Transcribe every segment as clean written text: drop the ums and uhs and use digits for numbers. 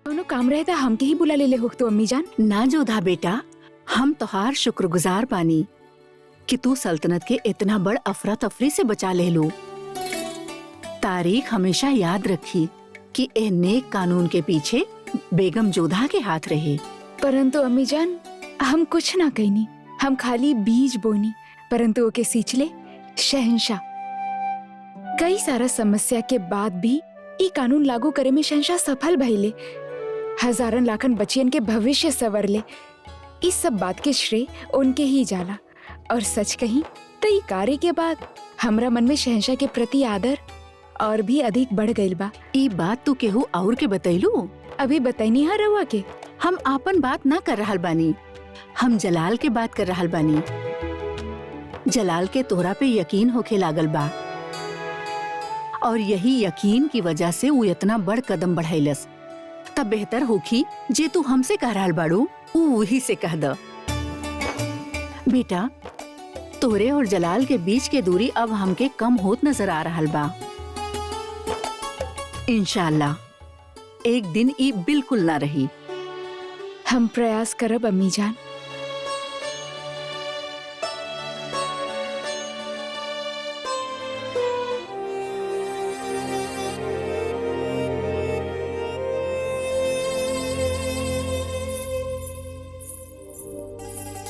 कोनो काम रहे था हमके ही बुला ले हो तो अम्मी जान। ना जोधा बेटा, हम तोहार शुक्रगुजार बानी कि तू सल्तनत के इतना बड़ अफरा तफरी से बचा ले लो। तारीख हमेशा याद रखी कि ए नेक कानून के पीछे बेगम जोधा के हाथ रहे। परंतु अम्मी जान, हम कुछ ना कहनी, हम खाली बीज बोनी, परंतु ओके सींचले शहंशाह। कई सारा समस्या के बाद भी ई कानून लागू करे में शहंशाह सफल भइले। हजारन लाखन बच्चियन के भविष्य संवरले। इस सब बात के श्रेय उनके ही जाला। और सच कहीं तो ई कार्य के बाद हमरा मन में शहंशाह के प्रति आदर और भी अधिक बढ़ गइल बा। ई बात तू केहू और के बतैलू? अभी बताइनी है रउआ के। हम आपन बात ना कर रहल बानी, हम जलाल के बात कर रहल बानी। जलाल के तोहरा पे यकीन होखे लागल बा और यही यकीन की वजह से वो इतना बड़ कदम बढ़ाइलस। तब बेहतर होखी जे तू हमसे कह रहल बाड़ू वही से कह द। बेटा, तोरे और जलाल के बीच के दूरी अब हमके कम होत नजर आ रहल बा। इंशाअल्लाह एक दिन ई बिल्कुल ना रही। हम प्रयास करब अम्मी जान।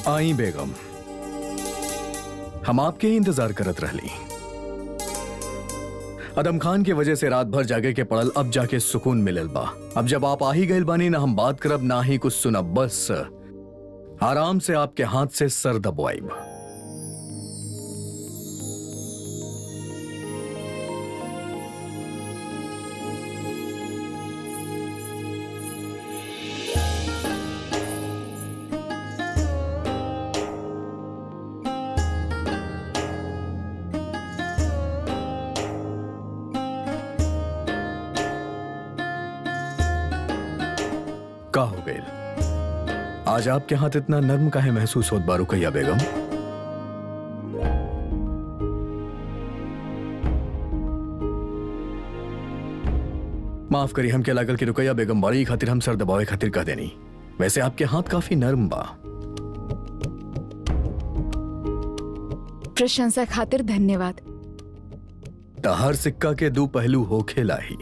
आई बेगम, हम आपके ही इंतजार करत रहली। अदम खान की वजह से रात भर जागे के पड़ल, अब जाके सुकून मिलल बा। अब जब आप आ ही गइल बानी, ना हम बात करब ना ही कुछ सुनब, बस आराम से आपके हाथ से सर दबवाइब। का हो गए आज आपके हाथ इतना नर्म काहे महसूस होत बा रुकैया बेगम? माफ करी, हम के लागल कि रुकैया बेगम बारी खातिर हम सर दबावे खातिर कह देनी। वैसे आपके हाथ काफी नर्म बा। प्रशंसा खातिर धन्यवाद। त हर सिक्का के दो पहलू होखेला ही।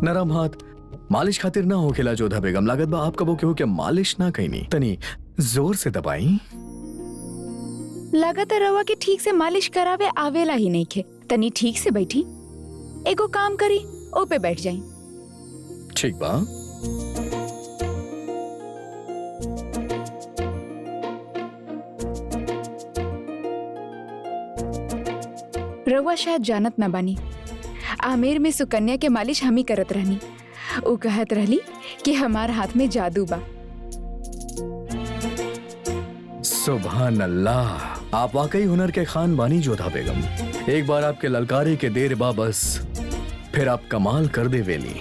नरम हाथ मालिश खातिर ना होखेला जोधा बेगम। लागत बा आप कबो केहू के मालिश ना कईनी, तनी जोर से दबाई। लागत है रउआ के ठीक से मालिश करावे आवेला ही नहीं खे। तनी ठीक से बैठी, एगो काम करी, ओ पे बैठ जाई। ठीक बा। रउआ शायद जानत न बानी, आमेर में सुकन्या के मालिश हम ही करत रहनी। वो कहत रहली कि हमार हाथ में जादू बा। सुभान अल्लाह, आप वाकई हुनर के खान बानी जोधा बेगम। एक बार आपके ललकारे के देर बा बस, फिर आप कमाल कर दे वेली।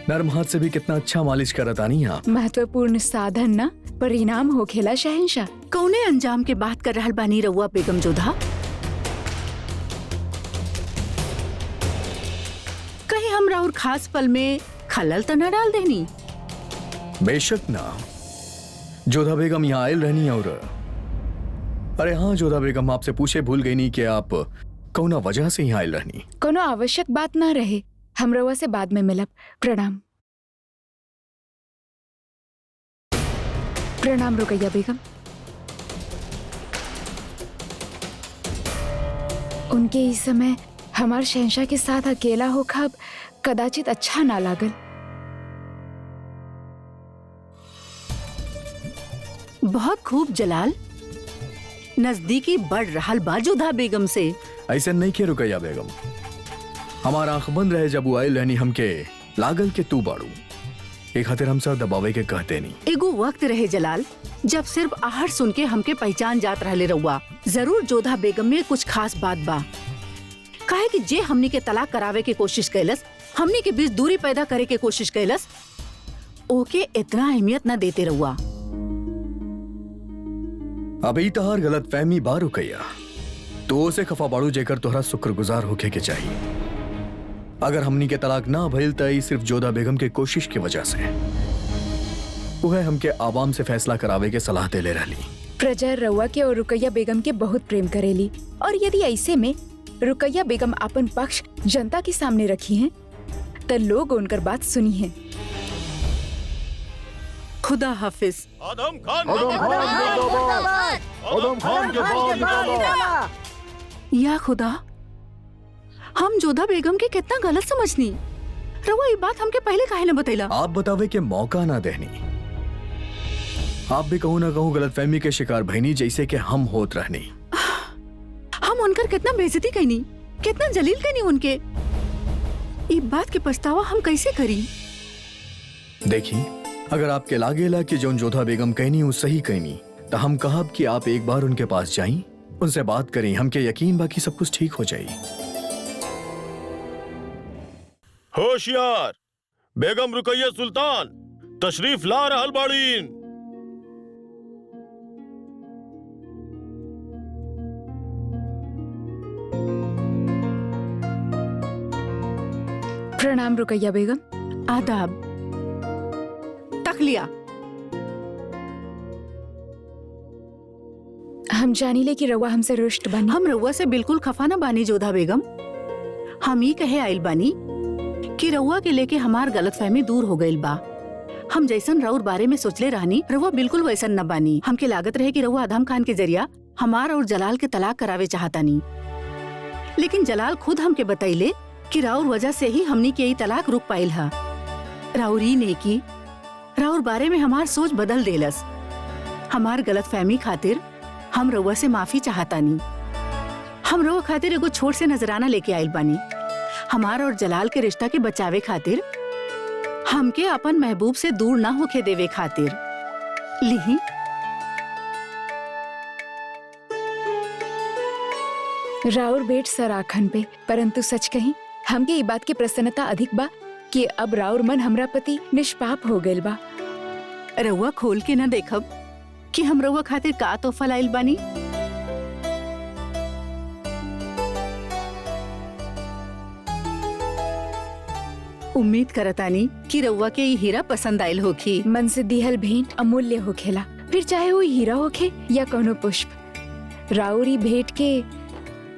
नर्म हाथ से भी कितना अच्छा मालिश करत आनी आप। महत्वपूर्ण साधन ना परिणाम होखेला शहंशाह। कौने अंजाम के बात कर रहल बानी रउआ बेगम जोधा? कहीं हमरा और खास पल में खलल तो न डाल देनी? बेशक ना। जोधा बेगम यहाँ आयल रहनी और अरे हाँ जोधा बेगम, आपसे पूछे भूल गई नहीं कि आप कौना वजह से यहाँ आयल रहनी। कोनो आवश्यक बात ना रहे, हम रउआ से बाद में मिलब। प्रणाम। प्रणाम रुकैया बेगम। उनके इस समय हमार शहंशाह के साथ अकेला हो खब कदाचित अच्छा ना लागल। बहुत खूब जलाल, नजदीकी बढ़ रहल बा जोधा बेगम से। ऐसे नहीं के रुकैया बेगम, हमारा आंख बंद रहे जब वो आयल रहनी, हमके लागल के तू बाड़ू। एक खातिर हम सर दबावे के कहते नहीं। एगो वक्त रहे जलाल जब सिर्फ आहट सुन के हमके पहचान जात रहले रउआ। जरूर जोधा बेगम में कुछ खास बात बा। काहे कि जे हमनी के तलाक करावे के कोशिश कैलस, हमनी के बीच दूरी पैदा करे के कोशिश कैलस, ओके इतना अहमियत न देते रहुआ। अभी तहार गलत फहमी बा रुकैया। तो उसे खफा बाड़ू जेकर तोहरा शुक्रगुजार होके के चाहिए। अगर हमनी के तलाक ना भइल त ई सिर्फ जोधा बेगम के कोशिश की वजह से। वह हमके आवाम से फैसला करावे के सलाह देले रहली। प्रजा रउआ के और रुकैया बेगम के बहुत प्रेम करेली, और यदि ऐसे में रुकैया बेगम अपन पक्ष जनता के सामने रखी हैं, तो लोग उनकर बात सुनी है। खुदा हाफिज। आदम खान जिंदाबाद! आदम खान जिंदाबाद! या खुदा, हम जोधा बेगम के कितना गलत समझनी। रउआ ये बात हमके पहले काहे न बतैला? आप बतावे के मौका ना देनी। आप भी कहूँ ना कहूँ गलतफहमी के शिकार भईनी, जैसे कि हम होत रहनी। हम उनकर कितना बेइज्जती कईनी, कितना जलील कईनी उनके। ये बात के पछतावा हम कैसे करी? देखी, अगर आपके लागेला कि जोन जोधा बेगम कहनी वो सही कहनी, तो हम कहब कि आप एक बार उनके पास जाई, उनसे बात करें। हमके यकीन बाकी सब कुछ ठीक हो जाई। होशियार, बेगम रुकैया सुल्तान तशरीफ ला रहल बाड़ीन। प्रणाम रुकैया बेगम। आदाब। तखलिया। हम जानी ले कि रउआ हमसे रुष्ट बानी। हम रउआ से बिल्कुल खफा न बानी जोधा बेगम। हम ही कहे आइल बानी कि रउआ के लेके हमार गलतफहमी दूर हो गइल बा। हम जैसन रउर बारे में सोचले रहनी, रउआ बिल्कुल वैसन न बानी। हमके लागत रहे कि रउआ आदम खान के जरिया हमार और जलाल के तलाक करावे चाहतानी, लेकिन जलाल खुद हमके बतैले कि राउर वजह से ही हमनी के ई तलाक रुक पाइल हा। राउर ही नेकी राउर बारे में हमार सोच बदल देलस। हमार गलतफहमी खातिर हम रउआ से माफी चाहतानी। हम रउआ खातिर एगो छोट से नजराना लेके आइल बानी। हमार और जलाल के रिश्ता के बचावे खातिर, हमके अपन महबूब से दूर ना होके देवे खातिर। लिही। राउर भेंट सराखन पे, परंतु सच कहीं हमके ई बात की प्रसन्नता अधिक बा कि अब राउर मन हमरा प्रति निष्पाप हो गइल बा। रउआ खोल के न देखब कि हम रउआ खातिर का तोहफा लाइल बानी? उम्मीद करतानी कि रउआ के ई हीरा पसंद आइल होखी। मन से दिहल भेंट अमूल्य होखेला, फिर चाहे वो हीरा होखे या कोनो पुष्प। राउर ई भेंट के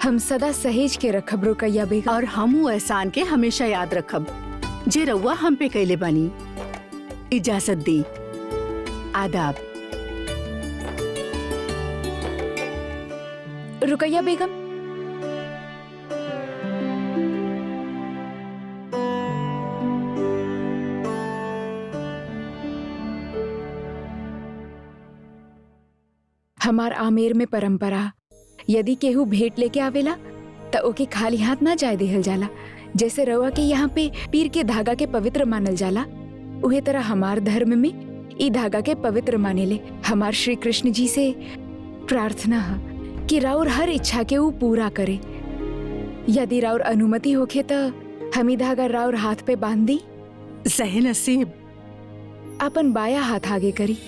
हम सदा सहेज के रखब रुकैया बेगम। और हम वो एहसान के हमेशा याद रखब जे रउआ हम पे कैले बानी। इजाजत दी। आदाब। रुकैया बेगम, हमार आमेर में परंपरा, यदि केहू भेंट लेके आवेला त ओके खाली हाथ ना जाए देहल जाला। जैसे रउआ के यहाँ पे पीर के धागा के पवित्र मानल जाला, उहे तरह हमार धर्म में ई धागा के पवित्र मानेले। हमार श्री कृष्ण जी से प्रार्थना है कि राउर हर इच्छा के वो पूरा करे। यदि राउर अनुमति होखे त हम ई धागा राउर हाथ पे बांध दी। सही नसीब। अपन बाया हाथ आगे करी।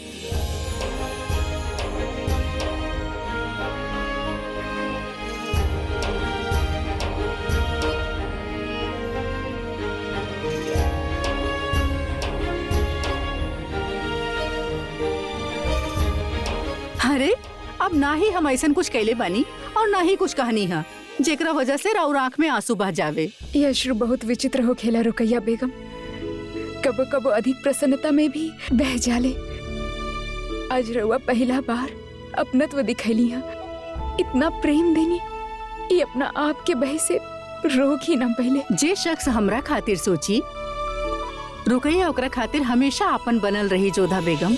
अरे, अब ना ही हम ऐसा कुछ कैले बानी और ना ही कुछ कहानी है जेकरा वजह से राउर आंख में आंसू बह जावे। यह अश्रु बहुत विचित्र हो खेला रुकैया बेगम। कबो कबो अधिक प्रसन्नता में भी बह जाले। आज रउआ पहला बार अपनत्व दिखैली है, इतना प्रेम देनी, ये अपना आप के बह से रोक ही ना पहले। जे शख्स हमरा खातिर सोची, रुकैया ओकरा खातिर हमेशा आपन बनल रही जोधा बेगम।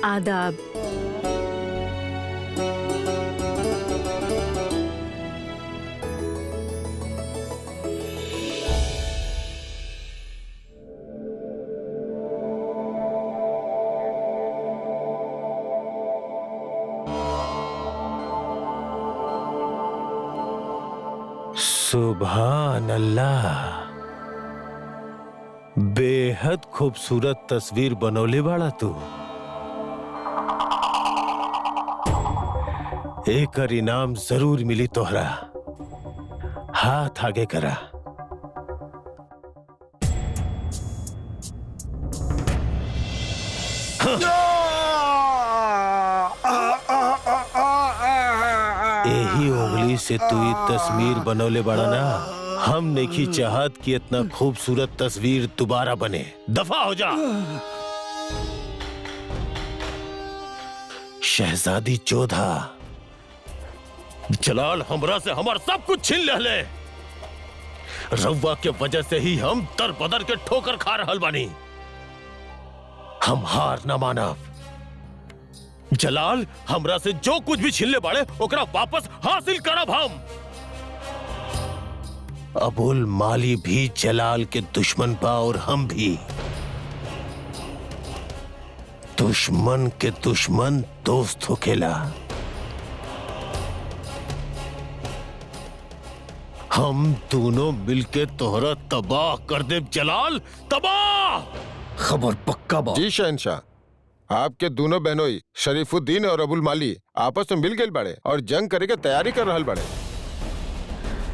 आदाब। सुभान अल्लाह, बेहद खूबसूरत तस्वीर बनौले बाड़ा तू। एकर इनाम जरूर मिली तोहरा। हाथ आगे करा। यही उंगली से तू ये तस्वीर बनौले बड़ा ना। हम नहीं चाहत कि इतना खूबसूरत तस्वीर दोबारा बने। दफा हो जा। शहजादी जोधा, जलाल हमरा से हमार सब कुछ छीन ले। रउआ के वजह से ही हम दर बदर के ठोकर खा रहल बानी। हम हार न मानब। जलाल, हमरा से जो कुछ भी छीन ले बाड़े ओकरा वापस हासिल करब हम। अबुल माली भी जलाल के दुश्मन बा और हम भी। दुश्मन के दुश्मन दोस्त होखेला। हम दोनों मिलके तोहरा तबाह कर दे जलाल, तबाह। खबर पक्का बा। जी शहनशाह, आपके दोनों बहनोई शरीफुद्दीन और अबुल माली आपस में मिल गए बड़े और जंग करे के तैयारी कर रहल बड़े।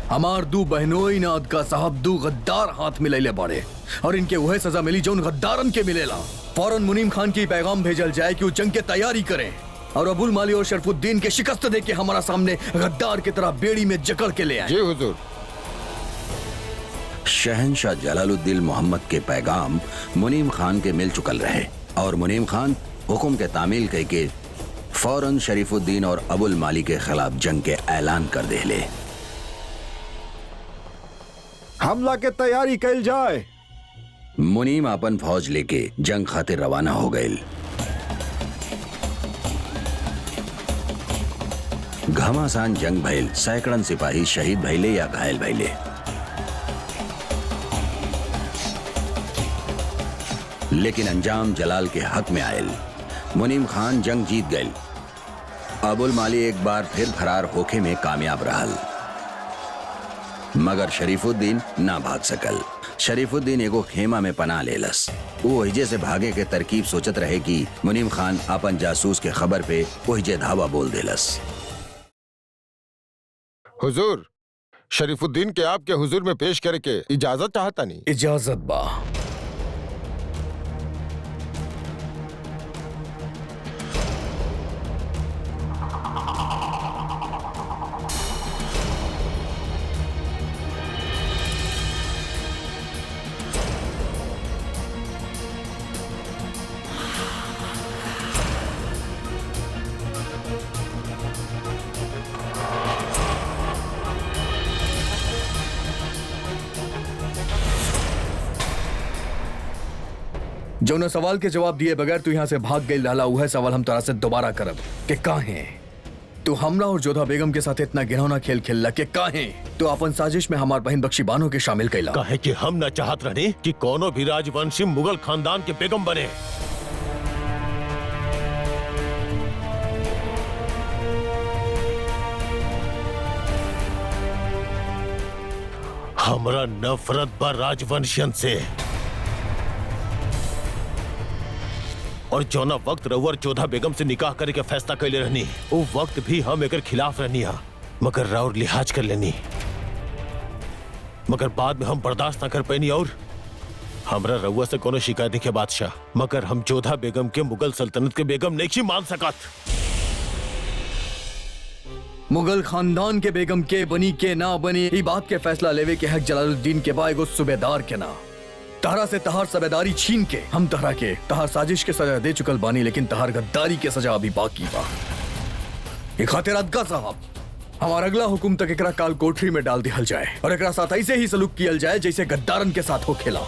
हमार दू बहनोई ना अदका साहब दू गद्दार हाथ मिलैले बाड़े और इनके वह सजा मिली जो उन गद्दारन के मिलेला। फौरन मुनीम खान की पैगाम भेजल जाए कि वो जंग के तैयारी करें और अबुल माली और शरीफुद्दीन के शिकस्त दे के हमारा सामने गद्दार की तरह बेड़ी में जकड़ के ले आए। जी हुजूर। शहनशाह जलालुद्दीन मोहम्मद के पैगाम मुनीम खान के मिल चुकल रहे और मुनीम खान हुक्म के तामील कह के फौरन शरीफुद्दीन और अबुल माली के खिलाफ जंग के ऐलान कर देले। हमला के तैयारी कैल जाए। मुनीम अपन फौज लेके जंग खातिर रवाना हो गए। घमासान जंग भइल, सैकड़न सिपाही शहीद भइले या घायल भइले। लेकिन अंजाम जलाल के हक में आयल। मुनीम खान जंग जीत गए। अबुल माली एक बार फिर फरार होखे में कामयाब रहल, मगर शरीफुद्दीन ना भाग सकल। शरीफुद्दीन एगो खेमा में पनाह लेलस। वो ओहिजे से भागे के तरकीब सोचत रहे कि मुनीम खान अपन जासूस के खबर पे ओहिजे धावा बोल देलस। हुजूर, शरीफुद्दीन के आपके हुजूर में पेश करे के इजाजत चाहता नहीं। इजाजत बा। जो सवाल के जवाब दिए बगैर तू यहाँ से भाग गई रहला, वह सवाल हम तोरा से दोबारा करब कि काहे तू हमरा और जोधा बेगम के साथ इतना घिनौना खेल खेलला के काहे तू अपन साजिश में हमार बहन बख्शी बानो के शामिल कैला। काहे कि हम न चाहत रहे कि कोनो भी राजवंशी मुगल खानदान के बेगम बने। हमरा नफरत बा राजवंशियन से। और जौना वक्त रउअर जोधा बेगम से निकाह करे के फैसला कैले रहनी, वो वक्त भी हम एकर खिलाफ रहनी हा, मगर राउर लिहाज कर लेनी। मगर बाद में हम बर्दाश्त ना कर पैनी और हमरा रउआ से कोनो शिकायत नहीं के बादशाह, मगर हम जोधा बेगम के मुगल सल्तनत के बेगम नहीं मान सकत। मुगल खानदान के बेगम के बनी के ना बनी ई बात के फैसला लेवे के हक जलालुद्दीन के बा एगो सूबेदार के ना। तहरा से तहार सूबेदारी छीन के हम तहरा के तहार साजिश के सजा दे चुकल बानी, लेकिन तहार गद्दारी के सजा अभी बाकी बा। ये खातिर अदका साहब हमारा अगला हुक्म तक एकरा काल कोठरी में डाल दिहल जाए और एकरा साथ ऐसे ही सलूक कियल जाए जैसे गद्दारन के साथ हो खेला।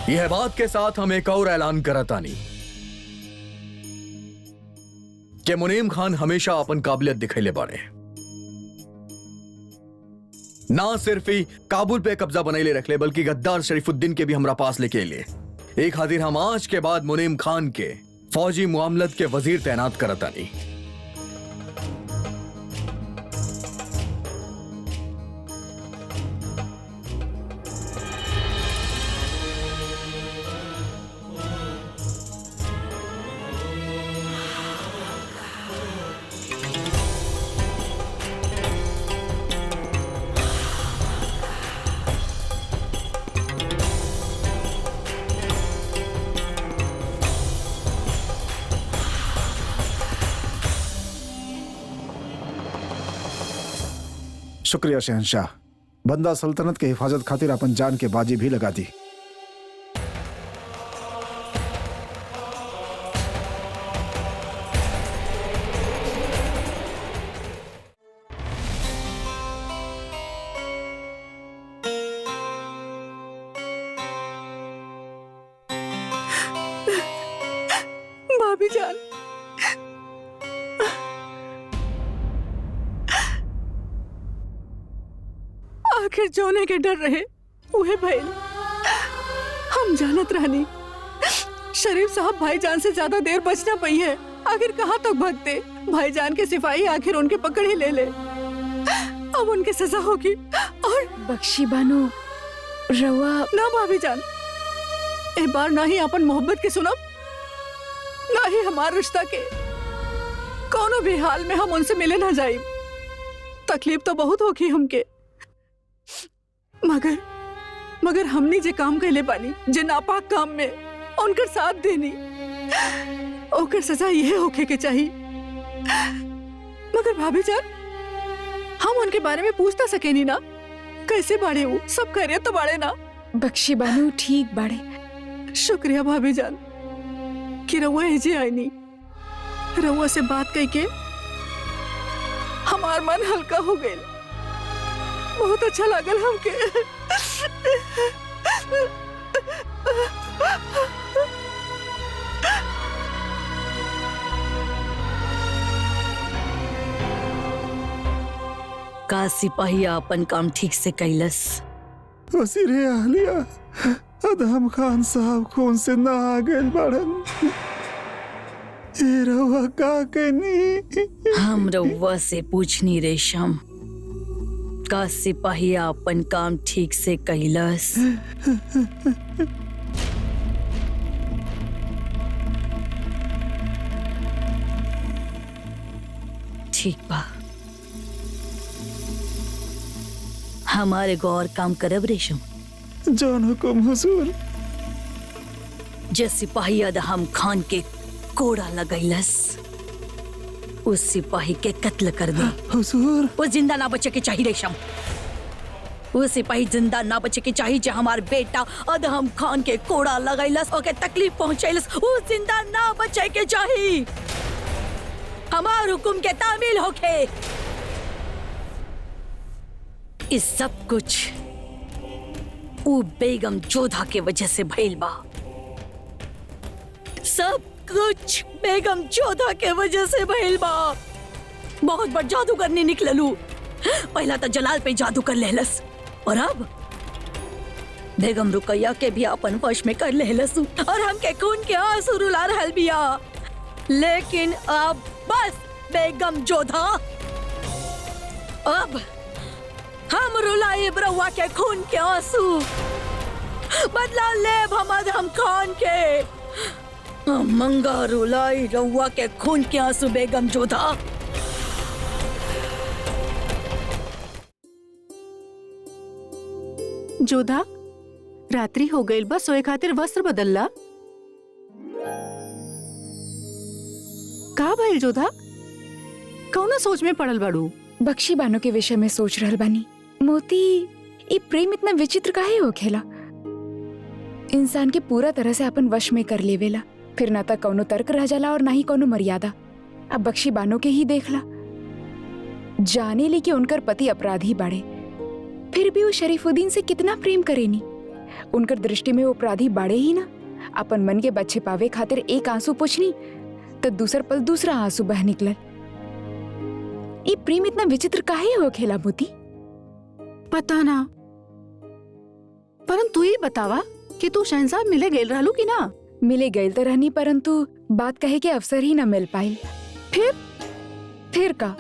यह बात के साथ हम एक और ऐलान करतानी कि मुनीम खान हमेशा अपन काबिलियत दिखैले बाड़े। ना सिर्फ ही काबुल पे कब्जा बनैले रखले बल्कि गद्दार शरीफुद्दीन के भी हमरा पास लेके अइले। एक खातिर हम आज के बाद मुनीम खान के फौजी मुआमलत के वजीर तैनात करतानी। शुक्रिया शहंशाह। बंदा सल्तनत के हिफाजत खातिर अपन जान के बाजी भी लगा दी। भाभी जान, आखिर जोने के डर रहे उहे भइल। हम जानत रहनी शरीफ साहब भाईजान से ज्यादा देर बच ना पाई है। आखिर कहाँ तक भगते? भाईजान के सिपाही आखिर उनके पकड़ ही ले ले। अब उनकी सजा होगी। और बख्शी बानो, रवा ना भाभी जान, एक बार ना ही अपन मोहब्बत के सुनब, ना ही हमार रिश्ता के। कोनो भी हाल में हम उनसे मिले ना जाए। तकलीफ तो बहुत होगी हमके, मगर हमने जे काम कैले बानी, जे नापाक काम में उनकर साथ देनी, ओकर सजा यह होके के चाहिए। मगर भाभी जान, हम उनके बारे में पूछता सके नहीं ना? कैसे बाड़े वो? सब खैरियत तो बाड़े ना? बख्शी बानो ठीक बाड़े। शुक्रिया भाभी जान कि रउआ एजे आई नहीं। रउआ से बात कह के हमार मन हल्का हो गए। बहुत अच्छा लागल हमके। का सिपाही अपन काम ठीक से कैलस? वज़ीर आलिया अदहम खान साहब खून से ना आ गए बाड़न। ए रवा का कहनी? हम रउआ से पूछनी रेशम, का सिपाही अपन काम ठीक से कैलस? ठीक बा, हमारे गौर काम करब रेशम। जौन हुकुम हुजूर। जे सिपाही अदहम खान के कोड़ा लगैलस, उस सिपाही के कत्ल कर दे। हुजूर। वो जिंदा ना बचे के चाहिए रेशम। वो सिपाही जिंदा ना बचे के चाहिए जो हमार बेटा अदहम खान के कोड़ा लगैलस, ओके तकलीफ पहुंचैलस। वो जिंदा ना बचे के चाहिए। हमार हुकुम के तामील होके। इस सब कुछ वो बेगम जोधा के वजह से भइल बा। सब कुछ बेगम जोधा के वजह से भइल बा। बहुत बड़ जादूगर ने निकललू। पहला तो जलाल पे जादू कर लेहलस, और अब बेगम रुकैया के भी अपन वश में कर लेहलस, और हमके खून के आंसू रुला रहल बिया। लेकिन अब बस बेगम जोधा, अब हम रुलाइब रउआ के खून के आंसू। बदला लेब हम अदहम खान के। मंगा रुलाई रउआ के खून के आंसू बेगम जोधा। जोधा, रात्रि हो गई बस, सोए खातिर वस्त्र बदलला। का भइल जोधा? कौना सोच में पड़ल बाड़ू? बख्शी बानो के विषय में सोच रहल बानी। मोती, ये प्रेम इतना विचित्र काहे होखेला? इंसान के पूरा तरह से अपन वश में कर लेवेला, फिर ना तो कौनो तर्क रह जाला और ना ही कौनो मर्यादा। अब बख्शी बानो के ही देखला, जाने ली कि उनकर पति अपराधी बाड़े, फिर भी वो शरीफुद्दीन से कितना प्रेम करेनी। उनकर दृष्टि में वो अपराधी बाड़े ही ना। अपन मन के बच्चे पावे खातिर एक आंसू पूछनी तो दूसर पल दूसरा आंसू बह निकलल। ये प्रेम इतना विचित्र काहे होखेला मोती? पता ना, परंतु ये बतावा कि तू शहंशाह मिले गेल रहलू कि ना? मिले गए तो रहनी, परंतु बात कहे के अवसर ही न मिल पाई। फिर का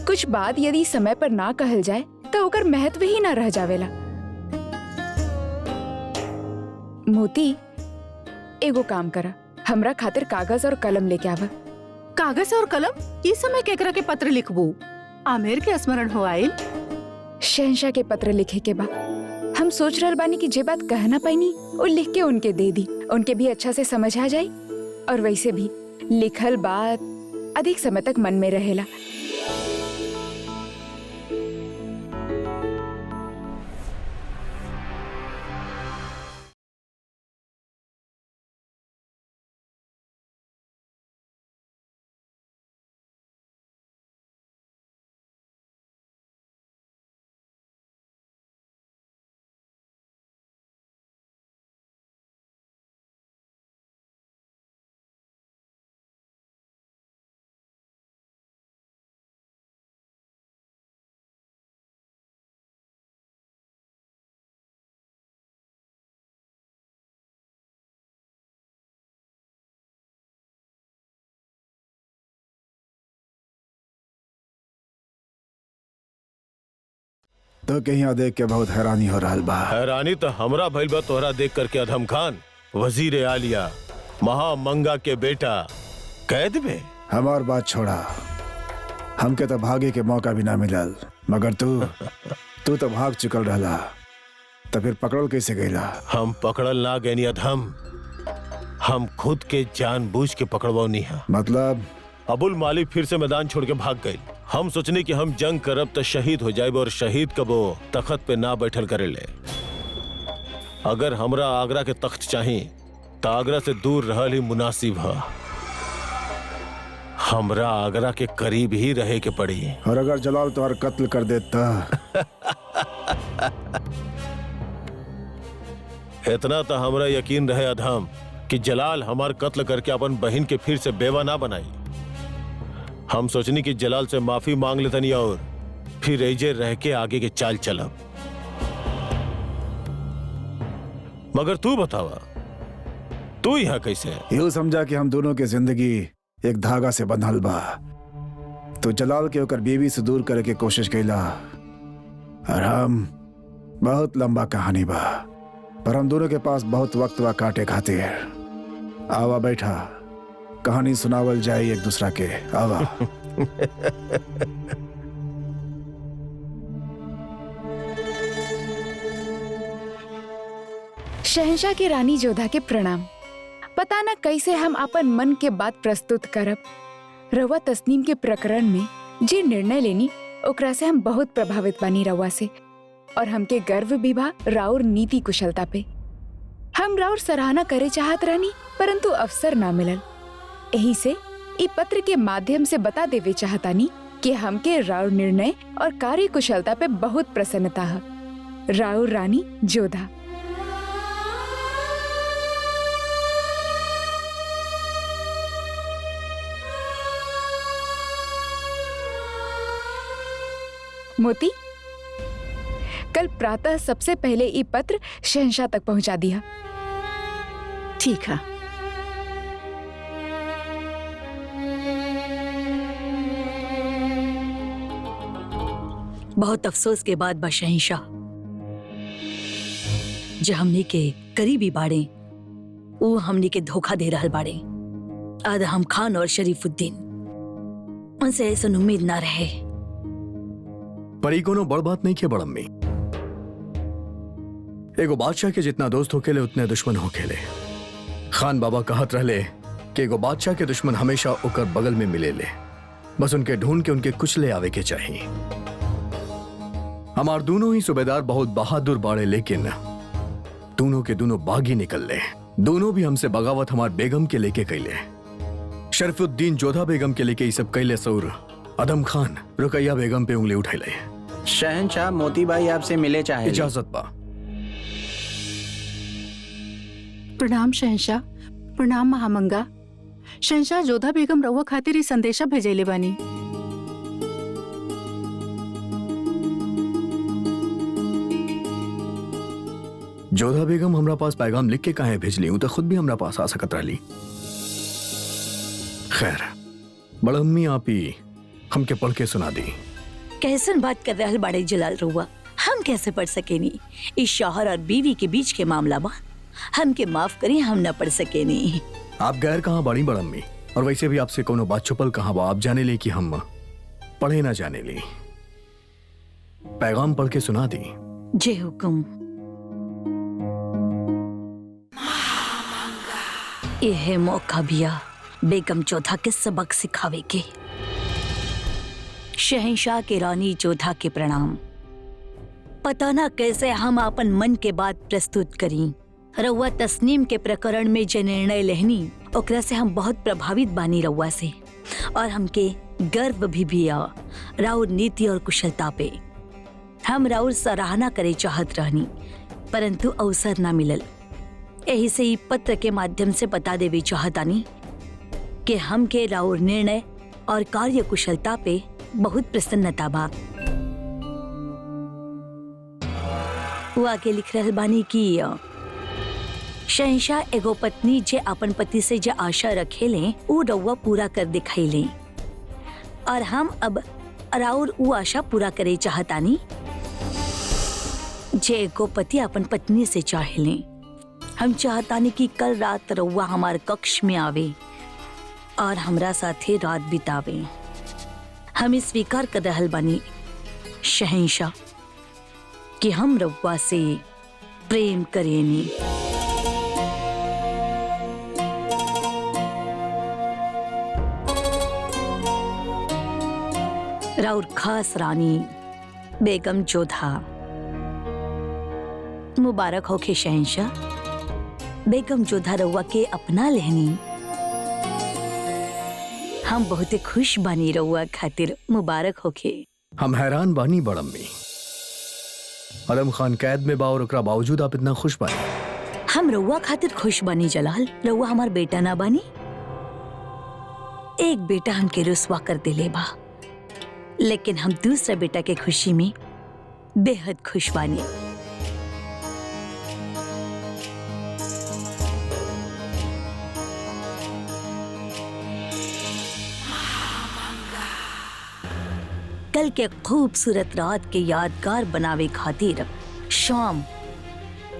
कुछ बात यदि समय पर ना कहल जाए तो ओकर महत्व ही ना रह जावेला। मोती, एगो काम करा, हमरा खातिर कागज और कलम लेके आवा। कागज और कलम? इस समय केकरा के पत्र लिखबू? आमिर के स्मरण हो आइल। शहंशाह के पत्र लिखे के बा। हम सोच रहल बानी कि जे बात कहना पाईनी वो लिख के उनके दे दी, उनके भी अच्छा से समझ आ जाए। और वैसे भी लिखल बात अधिक समय तक मन में रहेला। तो कहीं यहाँ देख के बहुत हैरानी हो रहा बा। हैरानी तो हमरा भइल बा तोहरा देख करके अधम खान, वजीर आलिया, महामंगा के बेटा कैद में। हमार बात छोड़ा, हमके तो भागे के मौका भी ना मिलल, मगर तू तो भाग चुकल रहला, तो फिर पकड़ल कैसे गईला? हम पकड़ल ना गए अधम, हम खुद के जानबूझ के पकड़वानी है। मतलब? अबुल मालिक फिर से मैदान छोड़ के भाग गए। हम सोचने कि हम जंग करब तो शहीद हो जाए, और शहीद कब वो तख्त पे ना बैठल करे ले। अगर हमरा आगरा के तख्त चाहिए तो आगरा से दूर रहल ही मुनासिब है। हमरा आगरा के करीब ही रहे के पड़ी। और अगर जलाल तुम्हारा कत्ल कर देता? इतना तो हमरा यकीन रहे अधम कि जलाल हमार कत्ल करके अपन बहन के फिर से बेवा ना बनाई। हम सोचनी कि जलाल से माफी मांग लेतनी और फिर ऐजे रह के आगे के चाल चलब। मगर तू बतावा, तू यहाँ कैसे? यूं समझा कि हम दोनों की जिंदगी एक धागा से बंधल बा। तो जलाल के होकर बीवी से दूर करे के कोशिश कैला, और हम बहुत लंबा कहानी बा, पर हम दोनों के पास बहुत वक्त बा काटे खातिर। आवा बैठा, कहानी सुनावल जाए एक दूसरा के। आवा। शहंशाह की रानी जोधा के प्रणाम। पता न कैसे हम अपन मन के बात प्रस्तुत करब। रवा तस्नीम के प्रकरण में जे निर्णय लेनी ओकरा से हम बहुत प्रभावित बानी रवा से, और हमके गर्व भी बा राउर नीति कुशलता पे। हम राउर सराहना करे चाहत रहनी, परंतु अवसर ना मिलल। यही से ई पत्र के माध्यम से बता देवे चाहतानी कि हमके राउर निर्णय और कार्य कुशलता पे बहुत प्रसन्नता है। राउर रानी जोधा। मोती, कल प्रातः सबसे पहले ये पत्र शहंशाह तक पहुंचा दिया। ठीक है। बहुत अफसोस के बाद बा शहंशाह, जो हमने के करीबी बाड़े वो हमने के धोखा दे रहल बाड़े। अदहम खान और शरीफुद्दीन, उनसे ऐसा उम्मीद ना रहे। पर ई कोनो बड़ बात नहीं के बड़म्मी। एगो बादशाह के जितना दोस्त होकेले उतने दुश्मन होकेले। खान बाबा कहत रहले कि एगो बादशाह के दुश्मन हमेशा ओकर बगल में मिलेले, बस उनके ढूंढ के उनके कुछ ले आवे के चाहिए। हमार दोनों ही सूबेदार बहुत बहादुर बाड़े, लेकिन दोनों के दोनों बागी निकल ले। दोनों भी हमसे बगावत हमार बेगम के लेके कैले। शरीफुद्दीन जोधा बेगम के लेके ये सब कैले, सौर अदम खान रुकैया बेगम पे उंगली उठैले। शहंशाह, मोती भाई आपसे मिले चाहे। इजाजत बा। प्रणाम शहंशाह। प्रणाम महामंगा। शहंशाह, जोधा बेगम रउआ खातिर ही संदेशा भेजैले बानी। जोधा बेगम हमरा पास पैगाम लिख के काहे भेजली? हूं तो खुद भी हमरा पास आ सकत रहली। खैर, बड़म्मी आप ही हमके पढ़ के सुना दी। कैसन बात कर रहल बाड़े जलाल रउआ? हम कैसे पढ़ सकेनी? इस शौहर और बीवी के बीच के मामला बा। हमके माफ करी, हम न पढ़ सकेनी। आप गैर कहाँ बड़ी बड़म्मी? और वैसे भी आपसे कोनो बात छुपल कहाँ बा? आप जाने ले कि हम पढ़े ना जाने ली। पैगाम पढ़ के सुना दी। जे हुकुम। यह मौका बिया बेगम जोधा के सबक सिखावे के। शहंशाह के रानी जोधा के प्रणाम। पता ना कैसे हम अपन मन के बात प्रस्तुत करी। रउआ तस्नीम के प्रकरण में जो निर्णय लेहनी ओकरा से हम बहुत प्रभावित बानी रउआ से, और हमके गर्व भी बिया राउर नीति और कुशलता पे। हम राउर सराहना करे चाहत रहनी, परंतु अवसर ना मिलल। यही से ही पत्र के माध्यम से बता देवे चाहतानी कि हमके राउर निर्णय और कार्य कुशलता पे बहुत प्रसन्नता बा। वो आगे लिख रहल बानी कि शहंशाह एगो पत्नी जे अपन पति से जे आशा रखेले उ रउआ पूरा कर दिखाइले, और हम अब राउर उ आशा पूरा करे चाहतानी। जे एको पति अपन पत्नी से चाहेले। हम चाहतानी कि कल रात रउआ हमार कक्ष में आवे और हमरा साथे रात बितावे। हम स्वीकार कर रहल बानी शहंशाह कि हम रउआ से प्रेम करेनी। राउर खास रानी बेगम जोधा। मुबारक होखे शहंशाह। बेगम जोधा रउआ के अपना लेहनी। हम बहुते खुश बानी रउआ खातिर। मुबारक होखे। हम हैरान बानी बड़म्मी। आलम खान कैद में बा और ओकरा बावजूद आप इतना खुश बानी। हम रउआ खातिर खुश बानी जलाल। रउआ हमार बेटा ना बानी। एक बेटा हमके रुसवा कर देले बा, लेकिन हम दूसरा बेटा के खुशी में बेहद खुश बानी। कल के खूबसूरत रात के यादगार बनावे खातिर शाम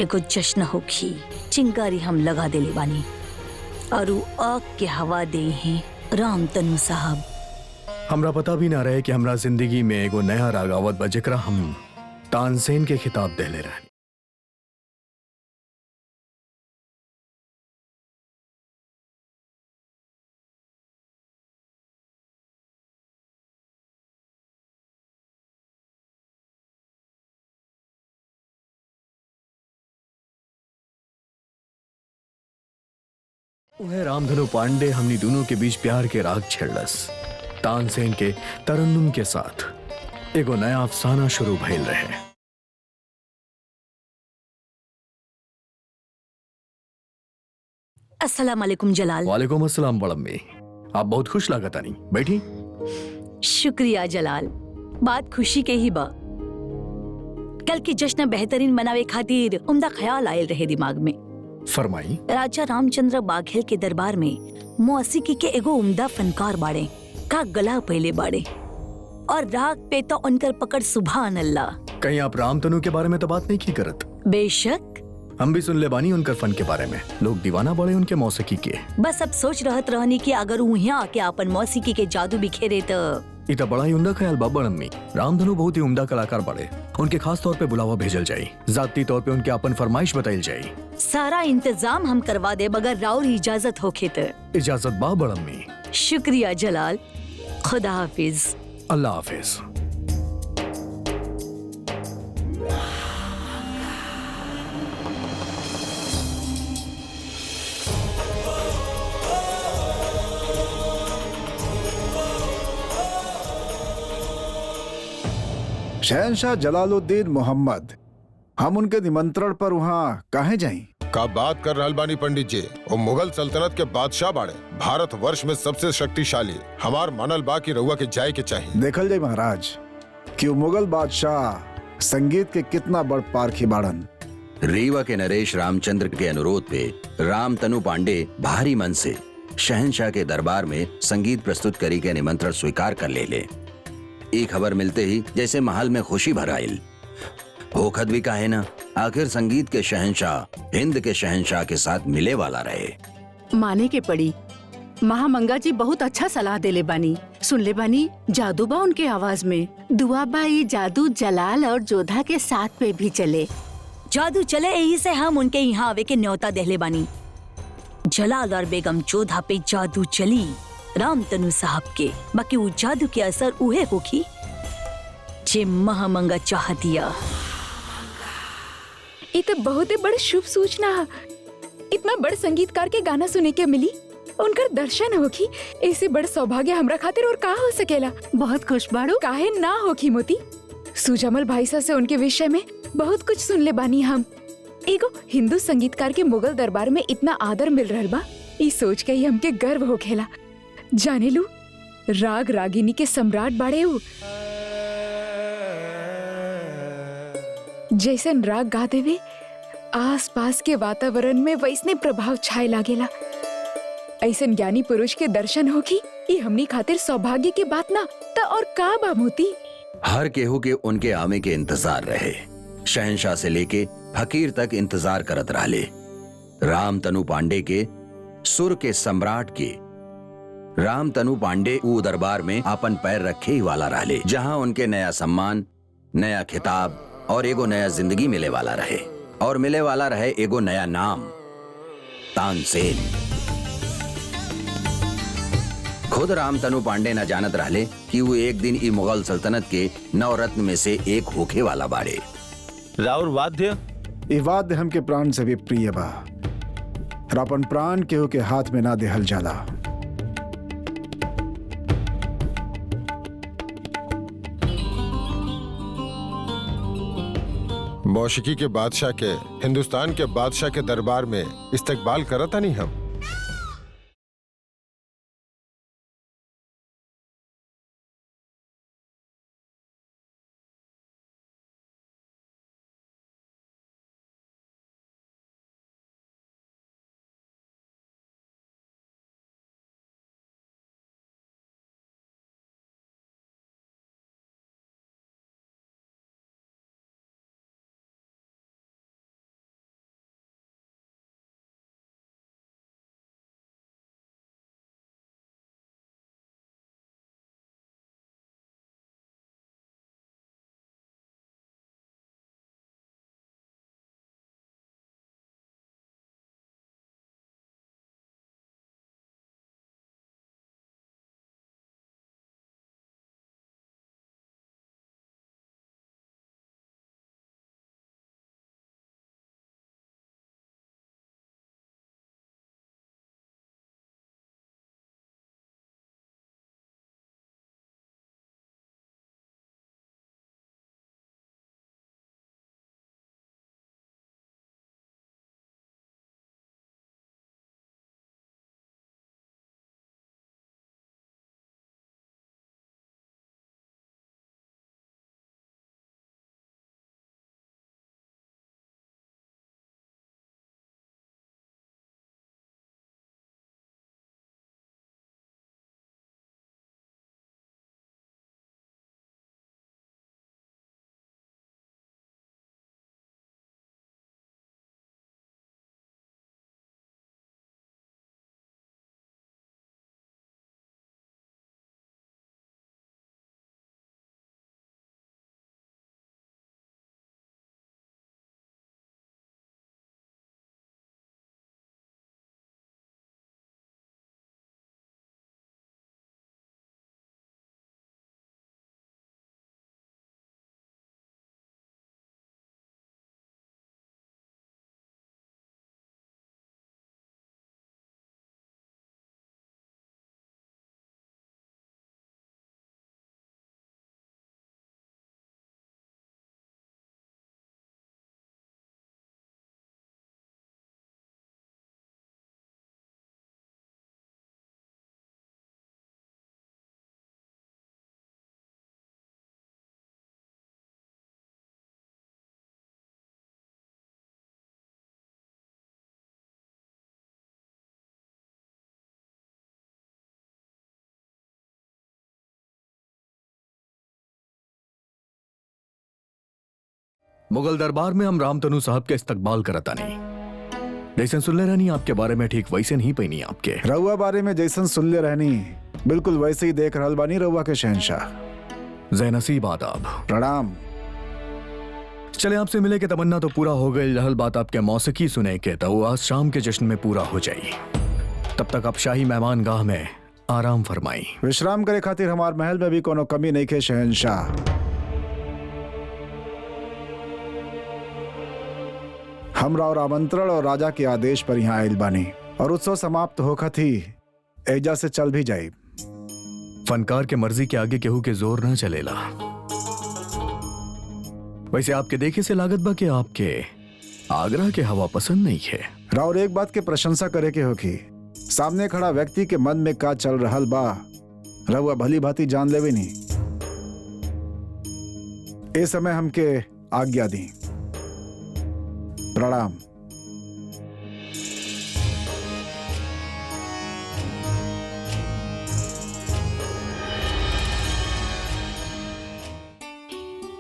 एगो जश्न होखी। चिंगारी हम लगा देले बानी और उ आग के हवा दे हैं राम तनु साहब। हमरा पता भी ना रहे कि हमरा जिंदगी में एगो नया रागावत बा जेकरा हम तानसेन के खिताब देले रहे। वह रामधनु पांडे हमनी दोनों के बीच प्यार के राग छेड़लस। तानसेन के तरन्नुम के साथ एगो नया अफसाना शुरू भइल रहे। अस्सलाम वालेकुम जलाल। वालेकुम अस्सलाम बड़म्मी। आप बहुत खुश लागत आनी। बैठी। शुक्रिया जलाल। बात खुशी के ही बा। कल की जश्न बेहतरीन मनावे खातिर उम्दा ख्याल आयल रहे दिमाग में। फरमाई। राजा रामचंद्र बाघेल के दरबार में मौसीकी के एगो उम्दा फनकार बाड़े का गला पहले बाड़े और राग पे तो उनकर पकड़ सुभान अल्लाह। कहीं आप रामतनु के बारे में तो बात नहीं की करत? बेशक हम भी सुन ले बानी उनकर फन के बारे में। लोग दीवाना बड़े उनके मौसीकी के। बस अब सोच रहत रहनी कि अगर उहिया आके अपन मौसीकी के जादू बिखेरे तो। इतना बड़ा ही उम्दा ख्याल बा बड़म्मी। रामधनु बहुत ही उम्दा कलाकार बड़े। उनके खास तौर पे बुलावा भेजल जाये। जाती तौर पे उनके अपन फरमाइश बताइल जाये। सारा इंतजाम हम करवा दे बगैर राउर इजाजत होखे तो। इजाजत बा बड़म्मी। शुक्रिया जलाल। खुदा हाफिज। अल्लाह हाफिज। शहनशाह जलालुद्दीन मोहम्मद, हम उनके निमंत्रण पर वहाँ काहे जाएं? का बात कर रहल बानी पंडित जी। वो मुगल सल्तनत के बादशाह बाड़े, भारत वर्ष में सबसे शक्तिशाली। हमार मानल बा की रउआ के जाए के चाहिए। देखल जाए महाराज कि वो मुगल बादशाह संगीत के कितना बड़ पारखी बाड़न। रीवा के नरेश रामचंद्र के अनुरोध पे रामतनु पांडे भारी मन से शहनशाह के दरबार में संगीत प्रस्तुत करी के निमंत्रण स्वीकार कर ले। एक खबर मिलते ही जैसे महल में खुशी भर आयल। होखत भी काहे ना, आखिर संगीत के शहंशाह हिंद के शहंशाह के साथ मिले वाला रहे। माने के पड़ी। महामंगा जी बहुत अच्छा सलाह देले बानी। सुन ले बानी जादू बा उनके आवाज में। दुआ बा ये जादू जलाल और जोधा के साथ पे भी चले। जादू चले यही से हम उनके यहाँ आवे के न्योता देहले बानी। जलाल और बेगम जोधा पे जादू चली रामतनु साहब के। बाकी वो जादू के असर उहे होखी जे महामंगा चाह दिया। ये तो बहुत ही बड़ शुभ सूचना है। इतना बड़ संगीतकार के गाना सुने के मिली, उनकर दर्शन होखी। ऐसे बड़ सौभाग्य हमरा खातिर और का हो सकेला। बहुत खुश बाड़ू। काहे ना होखी मोती। सुजमल भाई साहब से उनके विषय में बहुत कुछ सुन ले बानी हम। एगो हिंदू संगीतकार के मुगल दरबार में इतना आदर मिल रहल बा, ई सोच के ही हमके गर्व होखेला। जाने लू राग रागिनी के सम्राट बाड़े हूँ। जैसन राग गा देवे आस पास के वातावरण में वैसने प्रभाव छाए लागेला। ऐसन ज्ञानी पुरुष के दर्शन होखी, ये हमनी खातिर सौभाग्य के बात ना त और का बा मोती। हर केहू के उनके आमे के इंतजार रहे। शहंशाह से लेके फकीर तक इंतजार करत रहले। रामतनु पांडे के सुर के सम्राट के रामतनु पांडे ऊ दरबार में अपन पैर रखे ही वाला रहले, जहां उनके नया सम्मान, नया खिताब और एगो नया जिंदगी मिले वाला रहे, और मिले वाला रहे एगो नया नाम, तानसेन। खुद रामतनु पांडे न जानत रहले कि वो एक दिन ई मुगल सल्तनत के नवरत्न में से एक होखे वाला बाड़े। राउर वाद्य ये वाद्य हमके प्राण से भी प्रिय बा, और अपन प्राण केहू के हाथ में ना देहल जाला। मौशिकी के बादशाह के हिंदुस्तान के बादशाह के दरबार में इस्तकबाल करता नहीं हम। मुगल दरबार में हम रामतनु साहब के इस्तकबाल करता नहीं। जैसन सुनले रहनी आपके बारे में ठीक वैसे नहीं पैनी आपके। रउआ बारे में जैसन सुनले रहनी बिल्कुल वैसे ही देख रहल बानी रउआ के शहंशाह। ज़ैनसीब आदाब। प्रणाम। चले आपसे मिले के तमन्ना तो पूरा हो गई, रहल बात आपके मौसीकी सुने के तो आज शाम के जश्न में पूरा हो जाई। तब तक आप शाही मेहमान गाह में आराम फरमाई। विश्राम करे खातिर हमार महल में भी कोनो कमी नहीं के शहंशाह। हमरा और आमंत्रण और राजा के आदेश पर यहाँ आयल बानी और उत्सव समाप्त होखत ही एजा से चल भी जाए। फनकार के मर्जी के आगे केहू के जोर न चलेला। वैसे आपके देखे से लागत बा कि आपके आगरा के हवा पसंद नहीं है। राउर एक बात के प्रशंसा करे के होखी, सामने खड़ा व्यक्ति के मन में का चल रहल बा रउआ भली भांति जान लेवे नी। ए समय हमके आज्ञा दी। प्रणाम।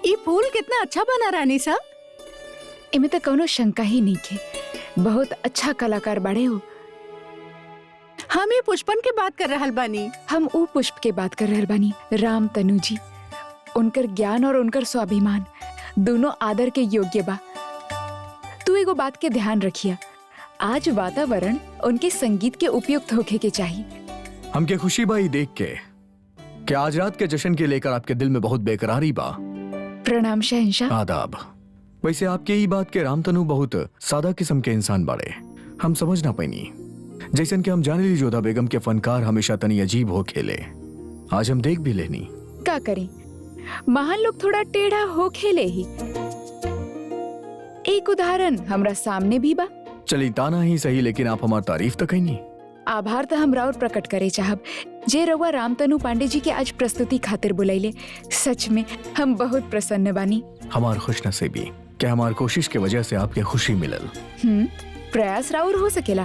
ये फूल कितना अच्छा बना रानी साहब। इमे तो कोनो शंका ही नहीं थे। बहुत अच्छा कलाकार बाड़े हो। हम ये पुष्पन के बात कर रहल बानी। हम ऊ पुष्प के बात कर रहल बानी, राम तनु जी। उनकर ज्ञान और उनकर स्वाभिमान दोनों आदर के योग्य बा। तू एगो बात के ध्यान रखिया, आज वातावरण उनके संगीत के उपयुक्त होके के चाहिए। हमके खुशी बा ई देख के कि आज रात के जश्न के लेकर आपके दिल में बहुत बेकरारी बा। प्रणाम शहंशाह। आदाब। वैसे आपके ई बात के रामतनु बहुत सादा किस्म के इंसान बाड़े। हम समझ ना पैनी, जैसन कि हम जाने ली जोधा बेगम के फनकार हमेशा तनी अजीब हो खेले। आज हम देख भी लेनी। का करें, महान लोग थोड़ा टेढ़ा हो खेले ही। एक उदाहरण हमरा सामने भी बा। चली ताना ही सही, लेकिन आप हमार तारीफ तो कहीं। आभार तो हम राउर प्रकट करे चाहब जे रउआ रामतनु पांडे जी के आज प्रस्तुति खातिर बुलाइले। सच में हम बहुत प्रसन्न बानी। हमार खुशनसीबी कि हमार कोशिश के वजह से आपके खुशी मिलल। प्रयास राउर हो सकेला,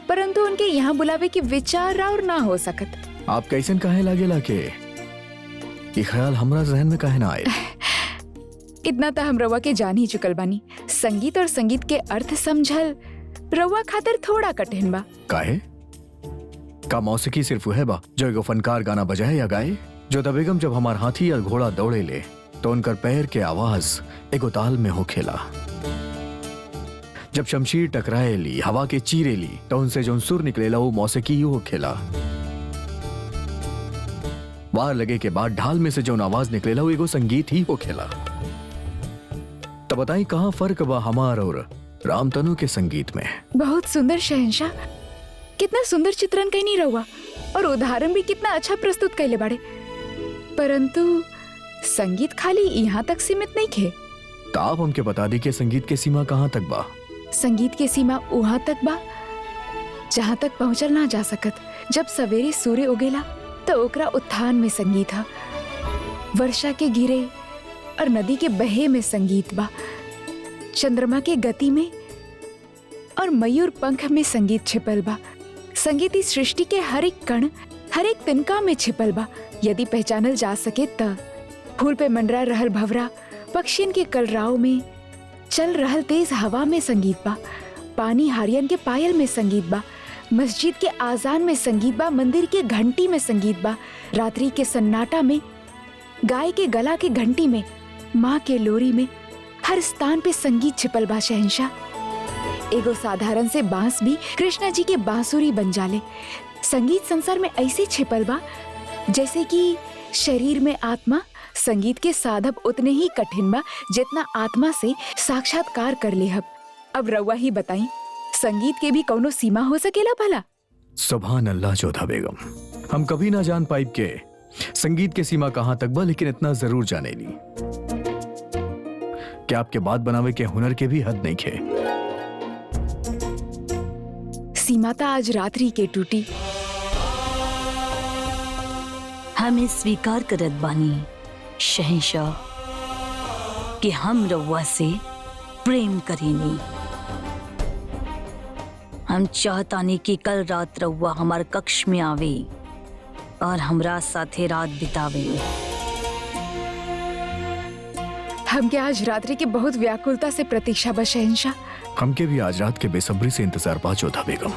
परंतु उनके यहाँ बुलावे के विचार राउर ना हो सकत। आप कैसन काहे लागेला के ये ख्याल हमरा जहन में काहे ना आए? इतना तो हम रउआ के जान ही चुकल बानी। संगीत और संगीत के अर्थ समझल रउआ खातिर थोड़ा कठिन बा। काहे? का मौसीकी सिर्फ वह बा जो एगो फनकार गाना बजाए या गाए? जोधा बेगम जब हमार हाथी या घोड़ा दौड़े ले तो उनकर पैर के आवाज एगो ताल में हो खेला। जब शमशीर टकराए ली, हवा के चीरे ली, तो उनसे जो सुर निकलेला वो मौसीकी ही हो खेला। वार लगे के बाद ढाल में से जो आवाज निकलेला वो एगो संगीत ही हो खेला। तो बताई कहाँ फर्क बा हमार और रामतनु के संगीत में? बहुत सुंदर शहंशाह, कितना सुंदर चित्रण कहीं रहुआ और उदाहरण भी कितना अच्छा प्रस्तुत कैले बाड़े। परंतु संगीत खाली यहाँ तक सीमित नहीं खे। तो आप हमके बता दी कि संगीत के सीमा कहाँ तक बा? संगीत के सीमा वहां तक बा जहाँ तक पहुंचल ना जा सकत। जब सवेरे सूर्य उगेला तो ओकरा उत्थान में संगीत हा, वर्षा के गिरे और नदी के बहे में संगीत बा, चंद्रमा के गति में और मयूर पंख में संगीत छिपल बा। संगीत इस सृष्टि के हर एक कण, हर एक तिनका में छिपल बा। यदि पहचानल जा सके त फूल पे मंडरा रहल भवरा, पक्षियन के कलराव में, चल रहल तेज हवा में संगीत बा, पानी हारियन के पायल में संगीत बा, मस्जिद के आजान में संगीत बा, मंदिर के घंटी में संगीत बा, रात्रि के सन्नाटा में, गाय के गला के घंटी में, माँ के लोरी में, हर स्थान पे संगीत छिपल बा शहंशाह। एगो साधारण से बांस भी कृष्णा जी के बांसुरी बन जाले। संगीत संसार में ऐसे छिपल बा जैसे कि शरीर में आत्मा। संगीत के साधब उतने ही कठिन बा जितना आत्मा से साक्षात्कार कर ले हब। अब रउआ ही बताई, संगीत के भी कौनो सीमा हो सकेला भला? सुभान अल्लाह जोधा बेगम, हम कभी ना जान पाइब के संगीत के सीमा कहाँ तक बा, लेकिन इतना जरूर जाने ली कि आपके बात बनावे के हुनर के भी हद नहीं खे। सीमा ता आज रात्रि के टूटी। हमें स्वीकार करत बानी शहंशाह कि हम रउआ से प्रेम करेनी। हम चाहतानी कि कल रात रउआ हमार कक्ष में आवे और हमरा साथे रात बितावे। हमके आज रात्रि की बहुत व्याकुलता से प्रतीक्षा बा शहंशाह। हमके भी आज रात के बेसब्री से इंतजार बा जोधा बेगम।